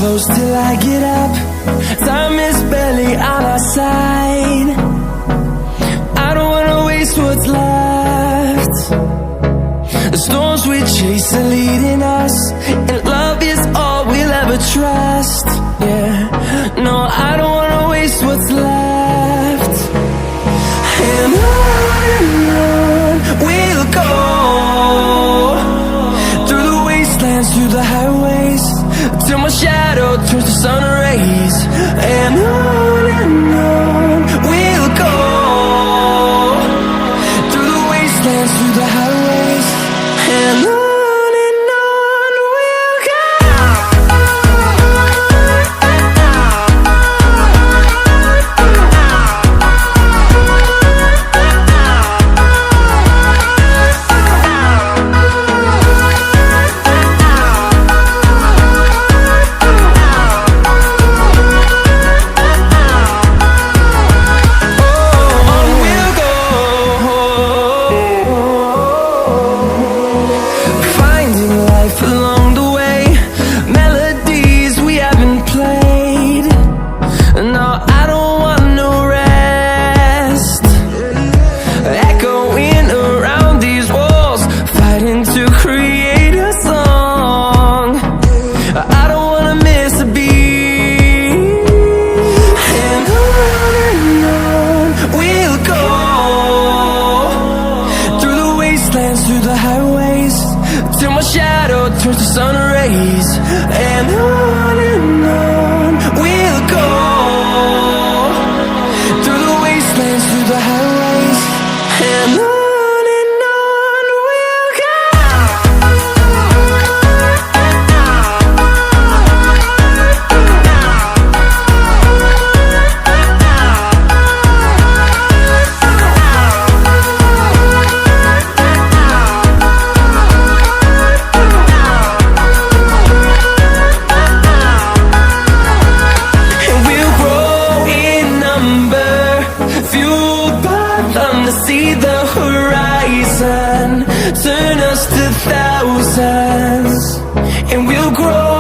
close till I get up. Time is barely on our side. I don't wanna waste what's left. The storms we chase are leading us, and love is all we'll ever trust. Yeah, no, I don't wanna waste what's left. And on we'll go, through the wastelands, through the highways, till my shadow turns to sun rays. And on we'll go, through the wastelands, through the highways, and on. Turns to sun rays, and on we'll go, through the wastelands, through the highways, and on we'll go. See the horizon, turn us to thousands, and we'll grow